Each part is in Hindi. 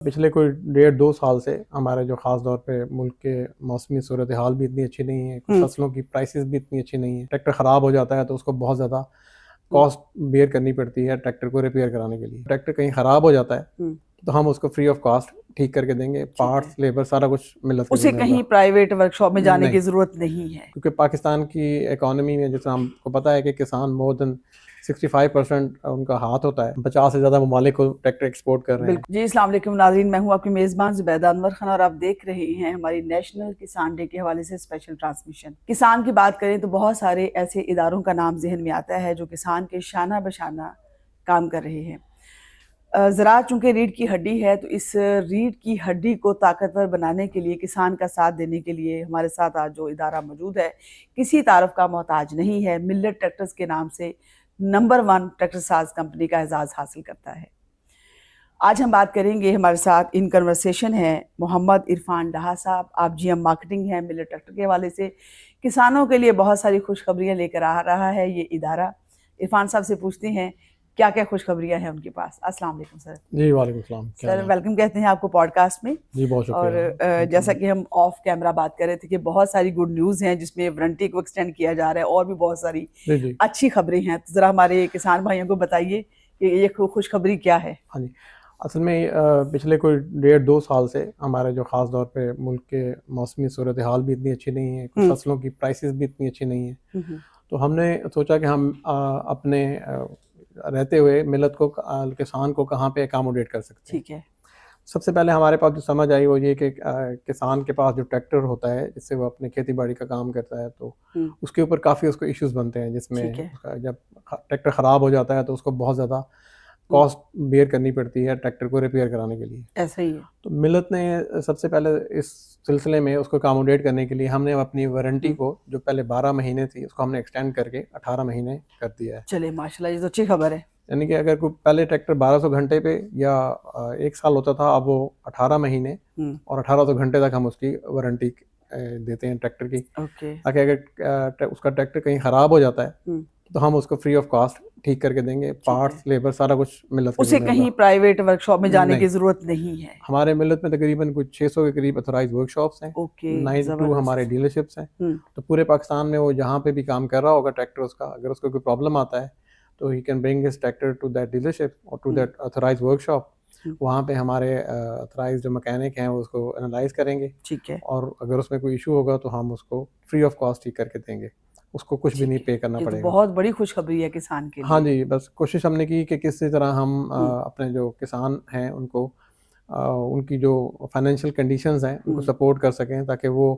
पिछले कोई 1.5-2 साल से हमारे जो ख़ास तौर पे मुल्क के मौसमी सूरत हाल भी इतनी अच्छी नहीं है, कुछ फसलों की प्राइसेस भी इतनी अच्छी नहीं है। ट्रैक्टर ख़राब हो जाता है तो उसको बहुत ज़्यादा कॉस्ट बेयर करनी पड़ती है ट्रैक्टर को रिपेयर कराने के लिए। ट्रैक्टर कहीं ख़राब हो जाता है तो हम उसको फ्री ऑफ कॉस्ट ठीक करके देंगे। पार्ट्स, लेबर सारा कुछ मिलत के उसे कहीं प्राइवेट वर्कशॉप में जाने की ज़रूरत नहीं है, क्योंकि पाकिस्तान की इकोनॉमी में जैसे हमको पता है कि किसान मोर देन 65% उनका हाथ होता है। 50 से ज़्यादा ममालिक को ट्रैक्टर एक्सपोर्ट कर रहे हैं। जी अस्सलाम वालेकुम नाज़रीन, मैं हूँ आपकी मेज़बान ज़ुबैदा अनवर खान और आप देख रहे हैं हमारी नेशनल किसान डे के हवाले से स्पेशल ट्रांसमिशन। किसान की बात करें तो बहुत सारे ऐसे इदारों का नाम जहन में आता है जो किसान के शाना बशाना काम कर रहे हैं। ज़राअत चूँकि रीढ़ की हड्डी है, तो इस रीढ़ की हड्डी को ताकतवर बनाने के लिए, किसान का साथ देने के लिए हमारे साथ आज जो इदारा मौजूद है किसी तारफ़ का मोहताज नहीं है। मिल्लत ट्रैक्टर्स के नाम से नंबर 1 ट्रैक्टर साज कंपनी का एजाज़ हासिल करता है। आज हम बात करेंगे, हमारे साथ इन कन्वर्सेशन है मोहम्मद इरफान डाहा साहब। आप जीएम मार्केटिंग हैं मिल्लत ट्रैक्टर के हवाले से। किसानों के लिए बहुत सारी खुशखबरियाँ लेकर आ रहा है ये इदारा। इरफान साहब से पूछते हैं क्या क्या खुशखबरियाँ हैं उनके पास। अस्सलाम वालेकुम सर। जी वालेकुम सलाम। सर वेलकम कहते हैं आपको पॉडकास्ट में। जी बहुत शुक्रिया। और जैसा कि हम ऑफ कैमरा बात कर रहे थे कि बहुत सारी गुड न्यूज़ हैं जिसमें वारंटी को एक्सटेंड किया जा रहा है और भी बहुत सारी अच्छी खबरें हैं। तो ज़रा हमारे किसान भाइयों को बताइए कि ये खुशखबरी क्या है। हाँ जी, असल में पिछले कोई 1.5-2 साल से हमारे जो ख़ास तौर पे मुल्क के मौसमी सूरत हाल भी इतनी अच्छी नहीं है, कुछ फसलों की प्राइसेस भी इतनी अच्छी नहीं है। तो हमने सोचा कि हम अपने रहते हुए मिलत को किसान को कहाँ पे अकोमोडेट कर सकते हैं। ठीक है। सबसे पहले हमारे पास जो समझ आई वो ये कि किसान के पास जो ट्रैक्टर होता है जिससे वो अपने खेती बाड़ी का काम करता है तो उसके ऊपर काफ़ी उसको इश्यूज बनते हैं, जिसमें जब ट्रैक्टर ख़राब हो जाता है तो उसको बहुत ज़्यादा कॉस्ट बेयर करनी पड़ती है ट्रैक्टर को रिपेयर कराने के लिए। ऐसा ही है। तो मिलत ने सबसे पहले इस सिलसिले में उसको अकोमोडेट करने के लिए हमने अपनी वारंटी को जो पहले 12 महीने थी उसको हमने एक्सटेंड करके 18 महीने कर दिया है। चले माशाल्लाह, ये तो अच्छी खबर है। यानी कि अगर कोई पहले ट्रैक्टर 1200 घंटे पे या 1 साल होता था, अब वो 18 महीने और 1800 घंटे तक हम उसकी वारंटी देते हैं ट्रैक्टर की। ताकि अगर उसका ट्रैक्टर कहीं ख़राब हो जाता है तो हम उसको फ्री ऑफ कॉस्ट ठीक करके देंगे। पार्ट्स, लेबर सारा कुछ मिलत उसे कहीं प्राइवेट वर्कशॉप में जाने की ज़रूरत नहीं है। हमारे मिलत में तकरीबन कुछ 600 के करीब अथोराइज वर्कशॉप्स हैं। 92 हमारे डीलरशिप्स हैं। तो पूरे पाकिस्तान में वो जहाँ पे भी काम कर रहा होगा ट्रैक्टर उसका, अगर उसको कोई प्रॉब्लम आता है तो he can bring his tractor to that dealership और टू दैट अथोराइज वर्कशॉप। वहाँ पे हमारे अथोराइज जो मैकेनिक हैं वो उसको एनालाइज करेंगे। ठीक है। और अगर उसमें कोई इशू होगा तो हम उसको फ्री ऑफ कॉस्ट ठीक करके देंगे, उसको कुछ भी नहीं पे करना पड़ेगा। तो बहुत बड़ी खुशखबरी है किसान के लिए। हाँ जी, बस कोशिश हमने की कि किसी तरह हम अपने जो किसान हैं उनको उनकी जो फाइनेंशियल कंडीशंस हैं उनको सपोर्ट कर सकें, ताकि वो,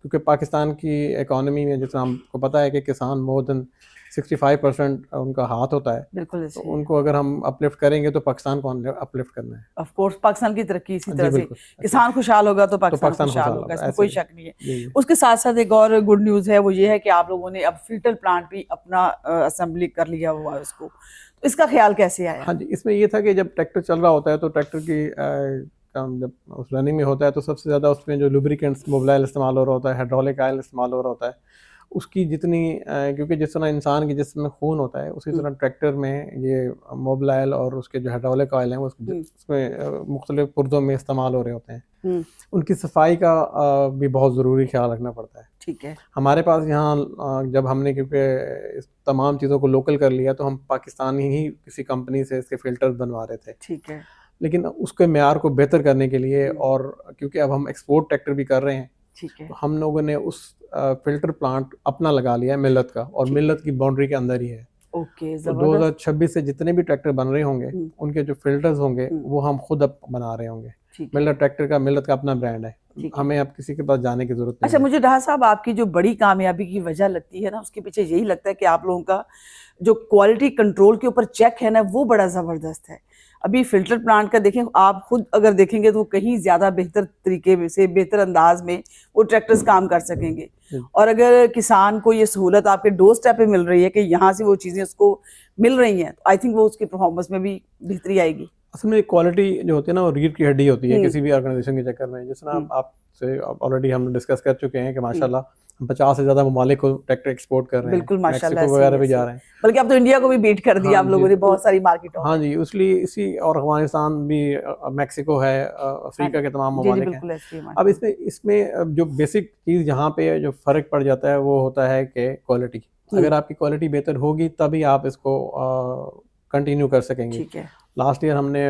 क्योंकि पाकिस्तान की इकोनॉमी में जैसे हमको पता है कि किसान मोर देन 65% उनका हाथ होता है। बिल्कुल। तो उनको अगर हम अपलिफ्ट करेंगे तो पाकिस्तान को अपलिफ्ट करना है। ऑफ कोर्स पाकिस्तान की तरक्की इसी तरह से, किसान खुशहाल होगा तो पाकिस्तान खुशहाल होगा, इसमें कोई शक नहीं है। उसके साथ साथ एक और गुड न्यूज़ है, वो ये है कि आप लोगों ने अब फिल्टर प्लांट भी अपना असेंबली कर लिया हुआ है उसको। तो इसका ख्याल कैसे आया? हाँ जी, इसमें ये था कि जब ट्रैक्टर चल रहा होता है तो ट्रैक्टर की काम जब उस रनिंग में होता है तो सबसे ज़्यादा उसमें जो लुब्रिकेंट्स मोबिलाइल इस्तेमाल हो रहा होता है, हाइड्रोलिक ऑयल इस्तेमाल हो रहा होता है, उसकी जितनी क्योंकि जिस तरह इंसान के जिस्म में खून होता है उसी तरह ट्रैक्टर में ये मोबिलाइल और उसके जो हाइड्रोलिक ऑयल हैं वो उसमें मुख्तलिफ पुर्जों में इस्तेमाल हो रहे होते हैं। उनकी सफाई का भी बहुत ज़रूरी ख्याल रखना पड़ता है। ठीक है। हमारे पास यहाँ जब हमने क्योंकि इस तमाम चीज़ों को लोकल कर लिया तो हम पाकिस्तानी ही किसी कंपनी से इसके फ़िल्टर्स बनवा रहे थे। ठीक है। लेकिन उसके मेयार को बेहतर करने के लिए और क्योंकि अब हम एक्सपोर्ट ट्रैक्टर भी कर रहे हैं, ठीक है, तो हम लोगों ने उस फिल्टर प्लांट अपना लगा लिया है मिल्लत का, और मिल्लत की बाउंड्री के अंदर ही है। ओके, तो 2026 से जितने भी ट्रैक्टर बन रहे होंगे उनके जो फिल्टर्स होंगे वो हम खुद अब बना रहे होंगे। मिल्लत ट्रैक्टर का, मिल्लत का अपना ब्रांड है, हमें अब किसी के पास जाने की जरूरत नहीं। अच्छा, मुझे डाहा साहब आपकी जो बड़ी कामयाबी की वजह लगती है ना, उसके पीछे यही लगता है कि आप लोगों का जो क्वालिटी कंट्रोल के ऊपर चेक है ना वो बड़ा ज़बरदस्त है। अभी फिल्टर प्लांट का देखें, आप खुद अगर देखेंगे तो कहीं ज़्यादा बेहतर तरीके से, बेहतर अंदाज में वो ट्रैक्टर्स काम कर सकेंगे। और अगर किसान को ये सहूलत आपके डोर स्टेप पे मिल रही है कि यहाँ से वो चीज़ें उसको मिल रही हैं, तो आई थिंक वो उसकी परफॉर्मेंस में भी बेहतरी आएगी। असल में क्वालिटी जो होती है ना वो रीढ़ की हड्डी होती है किसी भी ऑर्गेनाइजेशन के चक्कर में। जिस तरह आपसे ऑलरेडी हम डिस्कस कर चुके हैं कि माशाल्लाह 50 से ज़्यादा ममालिक को ट्रैक्टर एक्सपोर्ट कर रहे हैं, बिल्कुल माशाल्लाह, मैक्सिको सही वगैरह है, भी सही जा है। रहे हैं। बल्कि अब तो इंडिया को भी बीट कर दिया हाँ आप लोगों जी, ने बहुत सारी मार्केटों हाँ में। जी, इसलिए इसी और अफ़गानिस्तान भी मैक्सिको है, हाँ, अफ्रीका के तमाम जी, जी, ममालिक हैं। बिल्कुल ऐसे ही है अब माशाल्लाह। इसमें जो बेसिक चीज़ जहाँ पे जो फ़र्क पड़ जाता है वो होता है कि क्वालिटी। हुँ, अगर आपकी क्वालिटी बेहतर होगी तभी आप इसको कंटिन्यू कर सकेंगे। ठीक है। लास्ट ईयर हमने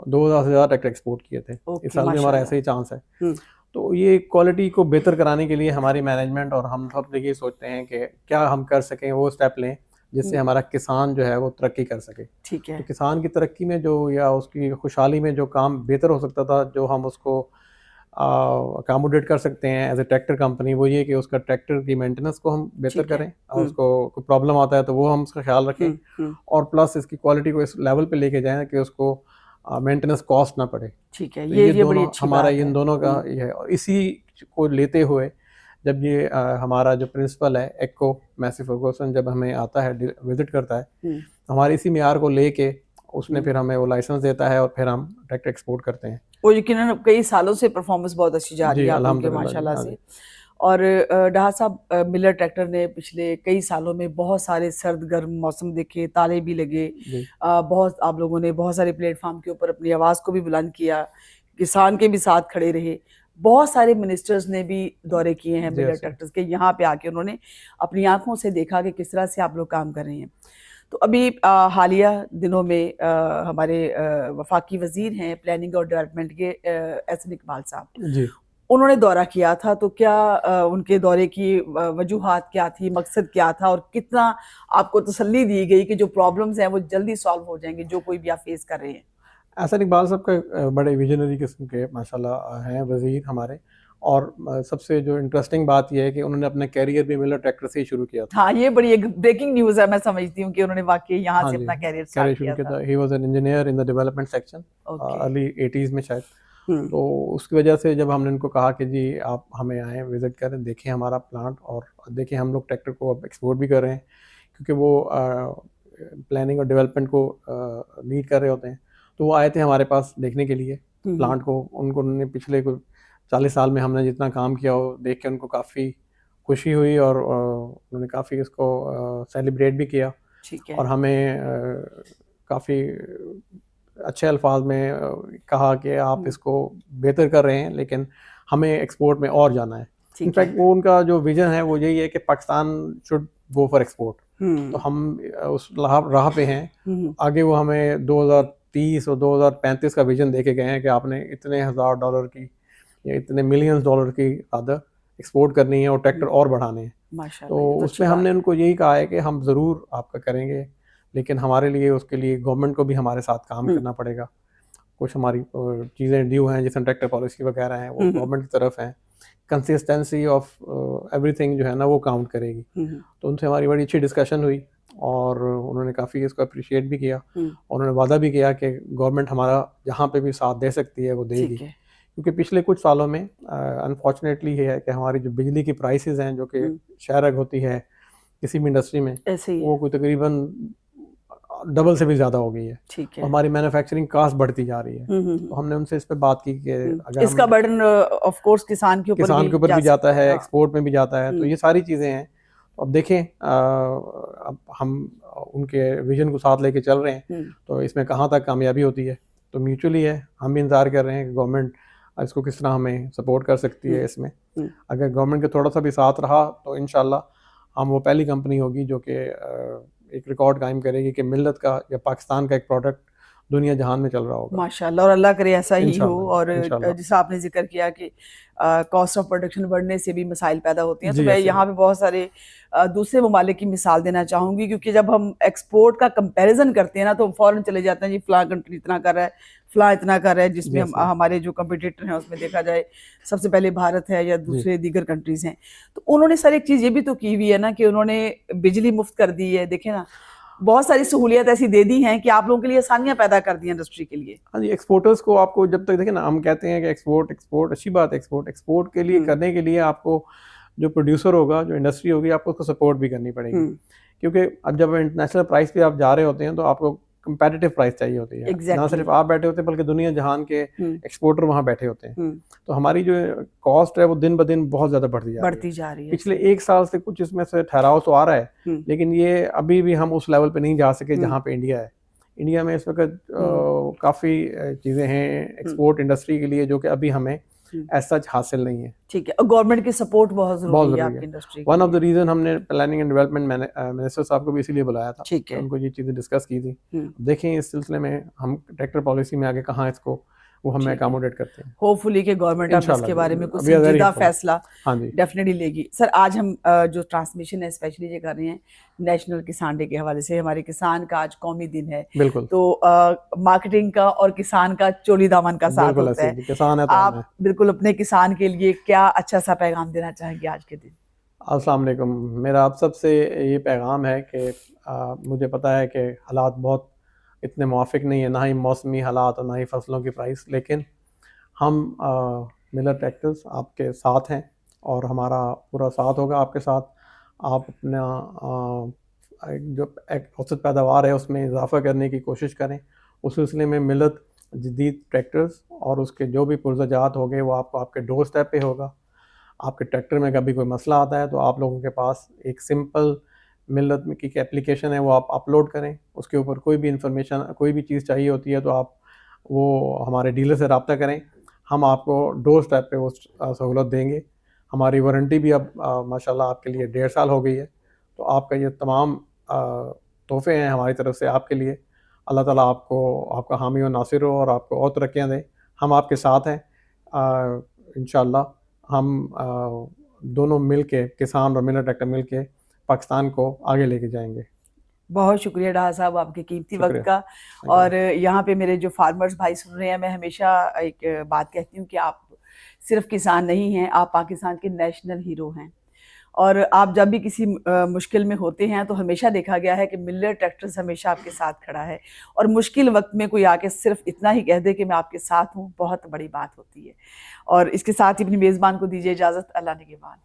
2000 से ज़्यादा ट्रैक्टर एक्सपोर्ट किए थे। इस ओके, साल भी हमारा माशाल्लाह। ऐसा ही चांस है। हुँ, तो ये क्वालिटी को बेहतर कराने के लिए हमारी मैनेजमेंट और हम सब ये सोचते हैं कि क्या हम कर सकें, वो स्टेप लें जिससे हुँ, हमारा किसान जो है वो तरक्की कर सके। ठीक तो है। किसान की तरक्की में जो या उसकी खुशहाली में जो काम बेहतर हो सकता था, जो हम उसको अकोमोडेट कर सकते हैं एज ए ट्रैक्टर कंपनी, वो ये कि उसका ट्रैक्टर की मेंटेनेंस को हम बेहतर ठीक है। करें और हुँ, उसको कोई प्रॉब्लम आता है तो वो हम उसका ख्याल रखें हुँ, हुँ, और प्लस इसकी क्वालिटी को इस लेवल पे लेके जाएं कि उसको मेंटेनेंस कॉस्ट ना पड़े। ठीक है। तो ये ये बड़ी दोनों अच्छी हमारा बात है। इन दोनों का हुँ, ये है और इसी को लेते हुए जब ये हमारा जो प्रिंसिपल है एक्को मैसी फर्गूसन जब हमें आता है विजिट करता है, हुँ, तो हमारे इसी मियार को लेके उसने हुँ। फिर हमें वो लाइसेंस देता है और फिर हम ट्रैक्टर एक्सपोर्ट करते हैं। वो यकीनन कई सालों से परफॉर्मेंस बहुत अच्छी जा रही जी, है आप लोगों की अल्हम्दुलिल्लाह जी, माशाल्लाह हाँ से। जी। और डहा साहब, मिलर ट्रैक्टर ने पिछले कई सालों में बहुत सारे सर्द गर्म मौसम देखे, ताले भी लगे। जी, बहुत आप लोगों ने बहुत सारे प्लेटफॉर्म के ऊपर अपनी आवाज़ को भी बुलंद किया, किसान के भी साथ खड़े रहे। बहुत सारे मिनिस्टर्स ने भी दौरे किए हैं मिलर यस, यस। ट्रैक्टर्स के, यहाँ पे आके उन्होंने अपनी आंखों से देखा कि किस तरह से आप लोग काम कर रहे हैं। तो अभी हालिया दिनों में हमारे वफाकी वज़ीर हैं प्लानिंग और डेवलपमेंट के, एहसन इकबाल साहब, जी। उन्होंने दौरा किया था। तो क्या उनके दौरे की वजूहात क्या थी, मकसद क्या था और कितना आपको तसल्ली दी गई कि जो प्रॉब्लम्स हैं वो जल्दी सॉल्व हो जाएँगे, जो कोई भी आप फेस कर रहे हैं? एहसन इकबाल साहब का बड़े विजनरी किस्म के माशाल्लाह हैं वज़ीर हमारे और सबसे जो इंटरेस्टिंग बात ये है कि उन्होंने अपना करियर भी मिलर ट्रैक्टर से ही शुरू किया था। हाँ, ये बड़ी एक ब्रेकिंग न्यूज़ है, मैं समझती हूँ कि उन्होंने वाक़ई यहाँ हाँ से जी, अपना करियर करियर स्टार्ट शुरू किया किया था। था। He was an engineer in the development section okay. Early 80s में शायद। हुँ, तो उसकी वजह से जब हमने उनको कहा कि जी आप हमें आएँ विज़िट करें, देखें हमारा प्लांट और देखिए हम लोग ट्रैक्टर को अब एक्सपोर्ट भी कर रहे हैं क्योंकि वो प्लानिंग और डेवलपमेंट को लीड कर रहे होते हैं। तो वो आए थे हमारे पास देखने के लिए हुँ, हुँ, प्लांट को। उन्होंने पिछले कोई 40 साल में हमने जितना काम किया वो देख के उनको काफ़ी खुशी हुई और उन्होंने काफ़ी इसको सेलिब्रेट भी किया ठीक है। और हमें काफ़ी अच्छे अल्फाज में कहा कि आप हुँ, इसको बेहतर कर रहे हैं लेकिन हमें एक्सपोर्ट में और जाना है। ठीक है। इनफैक्ट वो उनका जो विज़न है वो यही है कि Pakistan should go for export. तो हुँ, हम उस राह राह पे हैं। हुँ, हुँ, आगे वो हमें 2030 और 2035 का विज़न दे के गए हैं कि आपने इतने हज़ार डॉलर की या इतने मिलियंस डॉलर की रादर एक्सपोर्ट करनी है और ट्रैक्टर हुँ, और बढ़ाने हैं। तो माशाल्लाह, ये तो अच्छी उसमें हमने बात है। उनको यही कहा है कि हम ज़रूर आपका करेंगे, लेकिन हमारे लिए उसके लिए गवर्नमेंट को भी हमारे साथ काम हुँ, करना पड़ेगा। कुछ हमारी चीज़ें ड्यू हैं, जैसे ट्रैक्टर पॉलिसी वगैरह हैं, वो हुँ, हुँ, गवर्नमेंट की तरफ हैं। कंसिस्टेंसी ऑफ एवरीथिंग जो है ना, वो काउंट करेगी। हुँ, हुँ, तो उनसे हमारी बड़ी अच्छी डिस्कशन हुई और उन्होंने काफ़ी इसको अप्रिशिएट भी किया। हुँ, उन्होंने वादा भी किया कि गवर्नमेंट हमारा जहाँ पे भी साथ दे सकती है, वो देगी। ठीक है। क्योंकि पिछले कुछ सालों में अनफॉर्चुनेटली ये है कि हमारी जो बिजली की प्राइसेज़ हैं, जो कि हुँ, शेयर होती है किसी भी इंडस्ट्री में, ऐसे ही वो है। कोई तकरीबन डबल से भी ज़्यादा हो गई है। ठीक तो है। हमारी मैन्युफैक्चरिंग कॉस्ट बढ़ती जा रही है। हुँ, हुँ, तो हुँ, हमने उनसे इस पे बात की कि हुँ। अगर इसका हम बर्डन ऑफ कोर्स किसान के ऊपर किसान भी के ऊपर जा भी जाता सकता है। है, हाँ। एक्सपोर्ट में भी जाता है, तो हुँ, ये सारी चीज़ें हैं। तो अब देखें अब हम उनके विज़न को साथ लेके चल रहे हैं, हुँ, तो इसमें कहाँ तक कामयाबी होती है, तो म्यूचुअली है। हम भी इंतज़ार कर रहे हैं कि गवर्नमेंट इसको किस तरह हमें सपोर्ट कर सकती हुँ, है इसमें। हुँ, अगर गवर्नमेंट का थोड़ा-सा भी साथ रहा, तो इंशाल्लाह हम वो पहली कंपनी होगी जो कि एक रिकॉर्ड कायम करेगी कि मिल्लत का या पाकिस्तान का एक प्रोडक्ट दुनिया जहान में चल रहा होगा। माशाल्लाह, और अल्लाह करे ऐसा ही हो। इंशाल्लाह, और इंशाल्लाह। जैसा आपने ज़िक्र किया कि कॉस्ट ऑफ प्रोडक्शन बढ़ने से भी मसाइल पैदा होते हैं, तो जी, मैं ऐसे यहाँ पे बहुत सारे दूसरे ममालिक की मिसाल देना चाहूँगी, क्योंकि जब हम एक्सपोर्ट का कंपैरिज़न करते हैं ना, तो हम फ़ौरन चले जाते हैं जी फ़लाँ कंट्री इतना कर रहा है, फ़लाँ इतना कर रहा है, जिसमें जी, हम ऐसे हमारे जो कॉम्पिटिटर हैं उसमें देखा जाए सबसे पहले भारत है या जी। दूसरे दीगर कंट्रीज़ हैं। तो उन्होंने सर एक चीज़ ये भी तो की हुई है ना कि उन्होंने बिजली मुफ़्त कर दी है, देखें ना, बहुत सारी सहूलियत ऐसी दे दी हैं कि आप लोगों के लिए आसानियाँ पैदा कर दी हैं इंडस्ट्री के लिए। हाँ जी, एक्सपोर्टर्स को आपको जब तक देखिए ना, हम कहते हैं कि एक्सपोर्ट एक्सपोर्ट अच्छी बात है, एक्सपोर्ट के लिए हुँ, करने के लिए आपको जो प्रोड्यूसर होगा, जो इंडस्ट्री होगी, आपको उसको सपोर्ट भी करनी पड़ेगी। हुँ, क्योंकि अब जब इंटरनेशनल प्राइस पे आप जा रहे होते हैं, तो आपको कंपैरेटिव प्राइस चाहिए होती है। ना Exactly. सिर्फ आप बैठे होते हैं बल्कि दुनिया जहान के हम्म, एक्सपोर्टर वहाँ बैठे होते हैं। तो हमारी जो कॉस्ट है वो दिन ब दिन बहुत ज़्यादा बढ़ती जा रही है। पिछले 1 साल से कुछ इसमें से ठहराव तो आ रहा है, लेकिन ये अभी भी हम उस लेवल पे नहीं जा सके जहाँ पे इंडिया है। इंडिया में इस वक्त काफ़ी चीज़ें हैं एक्सपोर्ट इंडस्ट्री के लिए जो कि अभी हमें एज सच हासिल नहीं है। ठीक है, और गवर्नमेंट की सपोर्ट बहुत जरूरी है आपकी इंडस्ट्री के वन ऑफ द लिए। रीजन हमने प्लानिंग एंड डेवलपमेंट मिनिस्टर साहब को भी इसीलिए बुलाया था। ठीक है। उनको ये चीज़ें डिस्कस की थी। देखें इस सिलसिले में हम ट्रैक्टर पॉलिसी में आगे कहाँ इसको वो हमें अकोमोडेट करते हैं। होपफुली कि गवर्नमेंट अब इंशाल्लाह इसके बारे में कुछ we are very संजीदा hopeful। फैसला हाँ जी। डेफिनेटली लेगी। सर, आज हम जो ट्रांसमिशन है स्पेशली ये कर रहे हैं नेशनल किसान डे के हवाले से। हमारे किसान का आज कौमी दिन है, बिल्कुल। तो मार्केटिंग का और किसान का चोली दामन का साथ बिल्कुल होता ऐसे है। ही, किसान है तो हम हैं। आप बिल्कुल अपने किसान के लिए क्या अच्छा सा पैगाम देना चाहेंगे आज के दिन? अस्सलाम वालेकुम। मेरा आप सबसे ये पैगाम है कि मुझे पता है कि हालात बहुत इतने मुवाफिक नहीं है, ना ही मौसमी हालात और ना ही फसलों की प्राइस, लेकिन हम मिलर ट्रैक्टर्स आपके साथ हैं और हमारा पूरा साथ होगा आपके साथ। आप अपना जो औसत पैदावार है उसमें इजाफा करने की कोशिश करें। उस सिलसिले में मिलत जदीद ट्रैक्टर्स और उसके जो भी पुर्ज़ाजात होंगे वो आपको आपके डोर स्टेप पे होगा। आपके ट्रैक्टर में कभी कोई मसला आता है तो आप लोगों के पास एक सिंपल मिलत में की एप्लीकेशन है, वो आप अपलोड करें। उसके ऊपर कोई भी इंफॉर्मेशन, कोई भी चीज़ चाहिए होती है तो आप वो हमारे डीलर से रब्ता करें। हम आपको डोर स्टेप पे वो सहूलत देंगे। हमारी वारंटी भी अब माशाल्लाह आपके लिए 1.5 साल हो गई है। तो आपका ये तमाम तोहफ़े हैं हमारी तरफ से आपके लिए। अल्लाह ताला आपको आपका हामी और नासिर हो और आपको और तरक्कियाँ दें। हम आपके साथ हैं। इंशाअल्लाह हम दोनों मिल के, किसान और मिलर ट्रैक्टर मिल के पाकिस्तान को आगे लेके जाएंगे। बहुत शुक्रिया डाहा साहब आपके कीमती वक्त का। और यहाँ पे मेरे जो फार्मर्स भाई सुन रहे हैं, मैं हमेशा एक बात कहती हूँ कि आप सिर्फ किसान नहीं हैं, आप पाकिस्तान के नेशनल हीरो हैं। और आप जब भी किसी मुश्किल में होते हैं तो हमेशा देखा गया है कि मिलर ट्रैक्टर्स हमेशा आपके साथ खड़ा है। और मुश्किल वक्त में कोई आके सिर्फ इतना ही कह दे कि मैं आपके साथ हूँ, बहुत बड़ी बात होती है। और इसके साथ ही अपनी मेज़बान को दीजिए इजाज़त। अल्लाह निगहबान।